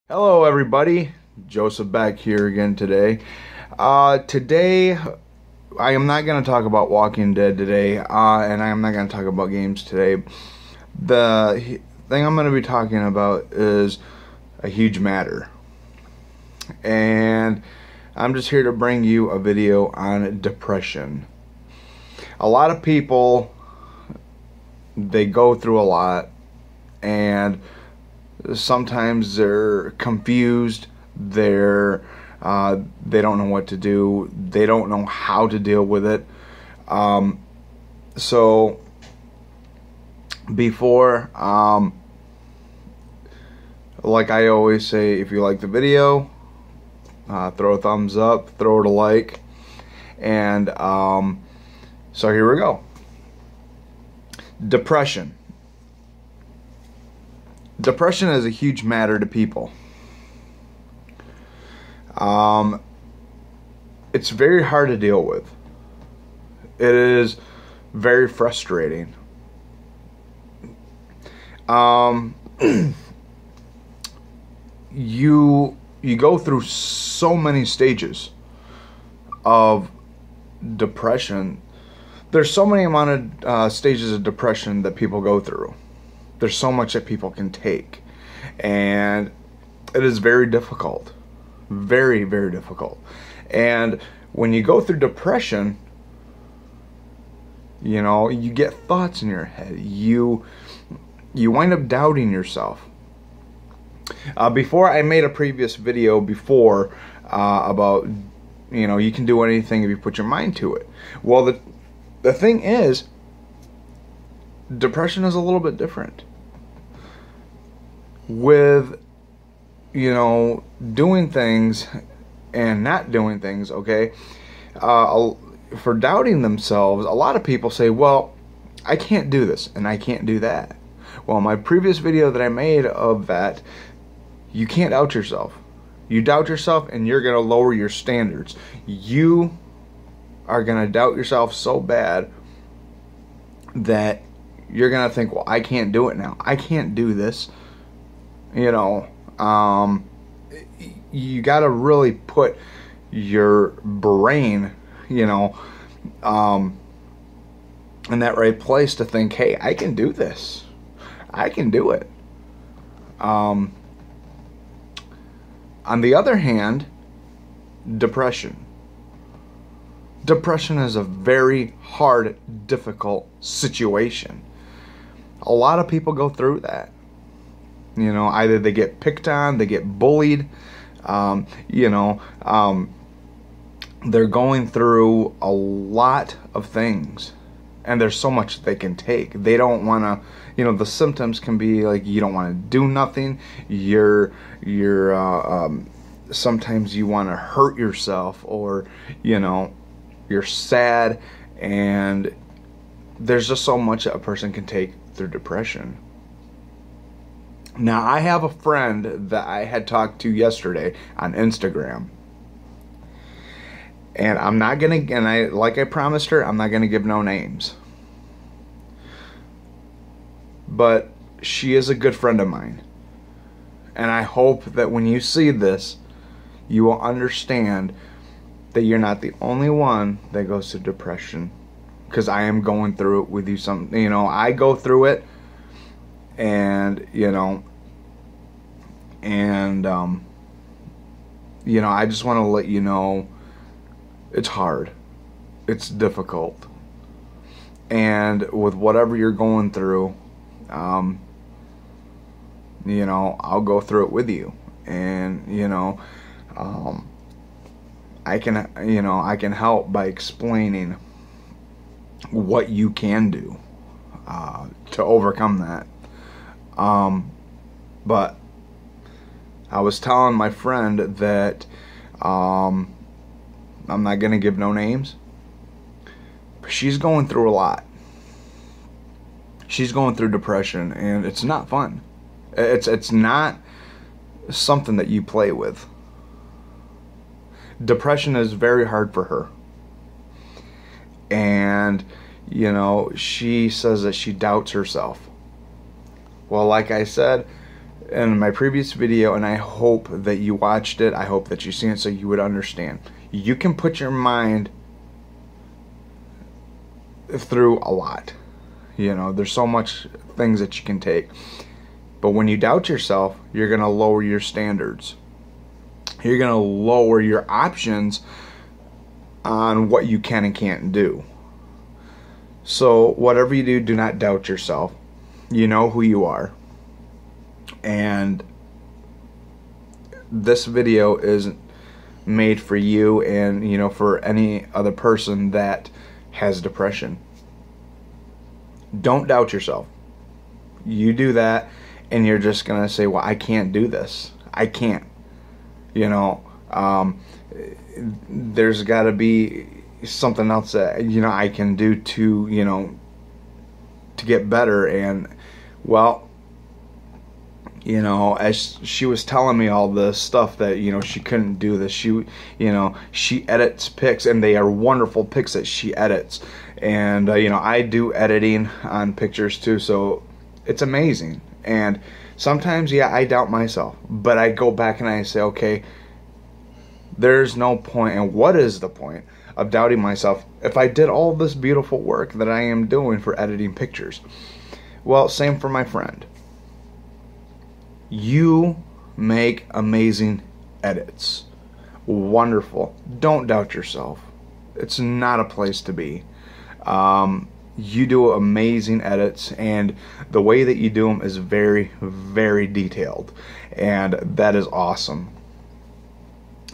Hello everybody, Joseph back here again today. Today I am not going to talk about Walking Dead today, and I am not going to talk about games today. The thing I'm going to be talking about is a huge matter, and I'm just here to bring you a video on depression. A lot of people, they go through a lot, and sometimes they're confused, they don't know what to do, they don't know how to deal with it. So before, like I always say, if you like the video, throw a thumbs up, throw it a like, and so here we go. Depression. Depression is a huge matter to people. It's very hard to deal with. It is very frustrating. You go through so many stages of depression. There's so many amount of stages of depression that people go through. There's so much that people can take, and it is very difficult, very, very difficult. And when you go through depression, you know, you get thoughts in your head. You wind up doubting yourself. Before, I made a previous video before about, you know, you can do anything if you put your mind to it. Well, the thing is, depression is a little bit different. With, you know, doing things and not doing things, okay? For doubting themselves, a lot of people say, well, I can't do this and I can't do that. Well, my previous video that I made of that, you can't doubt yourself. You doubt yourself and you're going to lower your standards. You are going to doubt yourself so bad that you're going to think, well, I can't do it now. I can't do this. You know, you got to really put your brain, you know, in that right place to think, hey, I can do this. I can do it. On the other hand, depression. Depression is a very hard, difficult situation. A lot of people go through that. You know, either they get picked on, they get bullied, you know, they're going through a lot of things, and there's so much they can take. They don't want to, you know, the symptoms can be like you don't want to do nothing, sometimes you want to hurt yourself, or, you know, you're sad, and there's just so much that a person can take through depression. Now, I have a friend that I had talked to yesterday on Instagram, and I'm not gonna, and like I promised her, I'm not gonna give no names, but she is a good friend of mine, and I hope that when you see this, you will understand that you're not the only one that goes through depression, because I am going through it with you. You know, I go through it. And, you know, I just want to let you know it's hard. It's difficult. And with whatever you're going through, you know, I'll go through it with you. And, you know, I can help by explaining what you can do to overcome that. But I was telling my friend that I'm not gonna give no names, but she's going through a lot. She's going through depression, and it's not fun. It's not something that you play with. Depression is very hard for her, and, you know, she says that she doubts herself. Well, like I said, in my previous video, and I hope that you watched it. I hope that you've seen it so you would understand. You can put your mind through a lot. You know, there's so much things that you can take. But when you doubt yourself, you're going to lower your standards. You're going to lower your options on what you can and can't do. So whatever you do, do not doubt yourself. You know who you are. And this video is made for you and, you know, for any other person that has depression. Don't doubt yourself. You do that and you're just going to say, well, I can't do this. I can't. You know, there's got to be something else that, you know, I can do to, you know, to get better. And, well, you know, as she was telling me all this stuff that, you know, she couldn't do this. She, you know, she edits pics, and they are wonderful pics that she edits. And, you know, I do editing on pictures too, so it's amazing. And sometimes, yeah, I doubt myself, but I go back and I say, okay, there's no point, and what is the point of doubting myself if I did all this beautiful work that I am doing for editing pictures? Well, same for my friend. You make amazing edits. Wonderful. Don't doubt yourself. It's not a place to be. You do amazing edits, and the way that you do them is very, very detailed, and that is awesome.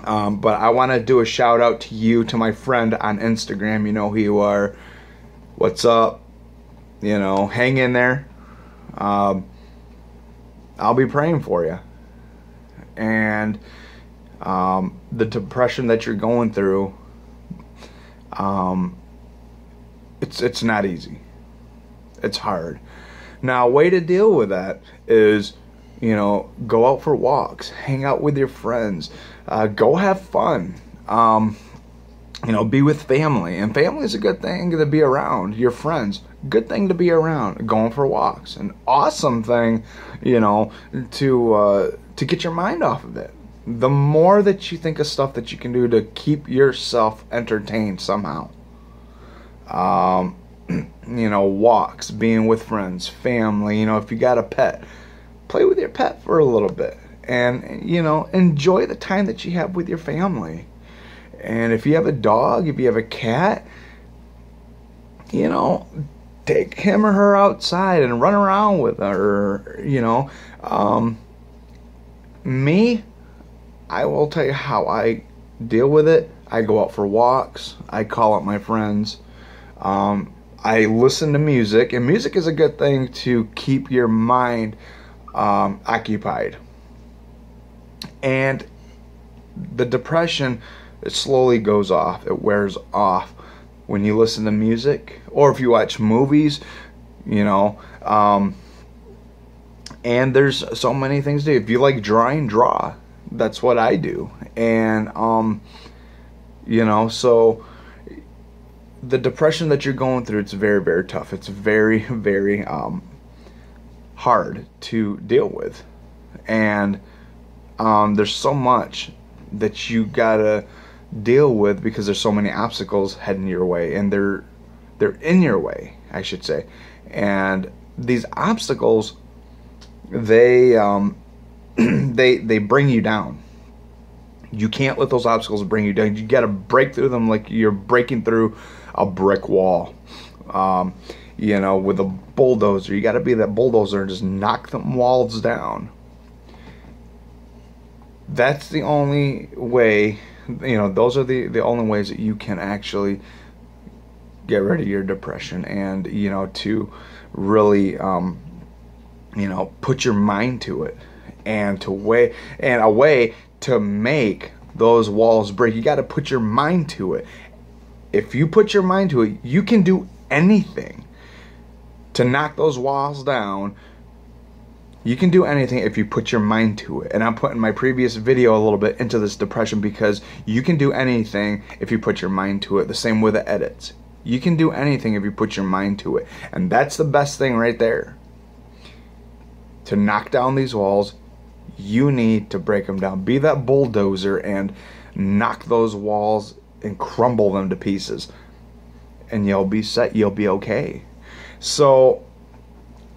But I want to do a shout out to you, to my friend on Instagram. You know who you are. What's up? You know, hang in there. I'll be praying for you. And the depression that you're going through, it's not easy. It's hard. Now, a way to deal with that is, you know, go out for walks, hang out with your friends, go have fun. You know, be with family, and family is a good thing to be around. Your friends, good thing to be around. Going for walks, an awesome thing, you know, to get your mind off of it. The more that you think of stuff that you can do to keep yourself entertained somehow, you know, walks, being with friends, family. You know, if you got a pet, play with your pet for a little bit, and, you know, enjoy the time that you have with your family. And if you have a dog, if you have a cat, you know, take him or her outside and run around with her, you know. Me, I will tell you how I deal with it. I go out for walks. I call up my friends. I listen to music, and music is a good thing to keep your mind occupied. And the depression, it slowly goes off. It wears off when you listen to music, or if you watch movies, you know. And there's so many things to do. If you like drawing, draw. That's what I do. And you know, so the depression that you're going through, it's very, very tough. It's very, very hard to deal with. And there's so much that you gotta deal with because there's so many obstacles heading your way, and they're in your way, I should say. And these obstacles, they they bring you down. You can't let those obstacles bring you down. You got to break through them like you're breaking through a brick wall. You know, with a bulldozer, you got to be that bulldozer and just knock them walls down. That's the only way. You know, those are the only ways that you can actually get rid of your depression, and, you know, to really you know, put your mind to it, and a way to make those walls break. You got to put your mind to it. If you put your mind to it, you can do anything to knock those walls down. You can do anything if you put your mind to it. And I'm putting my previous video a little bit into this depression, because you can do anything if you put your mind to it. The same with the edits. You can do anything if you put your mind to it. And that's the best thing right there. To knock down these walls, you need to break them down. Be that bulldozer and knock those walls and crumble them to pieces. And you'll be set, you'll be okay. So,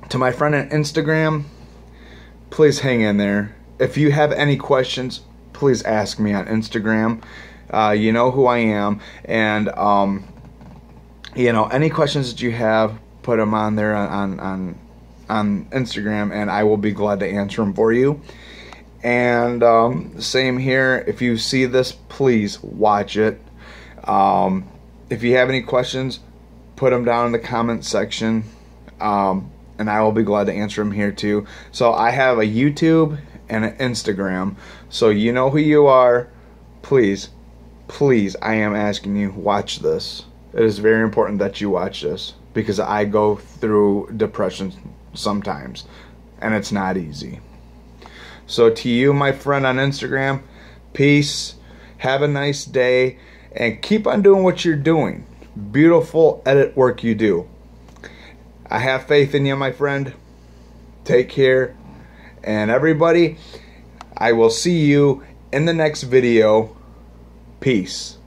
to my friend on Instagram, please hang in there. If you have any questions, please ask me on Instagram. You know who I am. And, you know, any questions that you have, put them on there on Instagram, and I will be glad to answer them for you. And same here. If you see this, please watch it. If you have any questions, put them down in the comment section, and I will be glad to answer them here too. So I have a YouTube and an Instagram, so you know who you are. Please, please, I am asking you, watch this. It is very important that you watch this, because I go through depression sometimes, and it's not easy. So to you, my friend on Instagram, peace, have a nice day, and keep on doing what you're doing. Beautiful edit work you do. I have faith in you, my friend. Take care. And everybody, I will see you in the next video. Peace.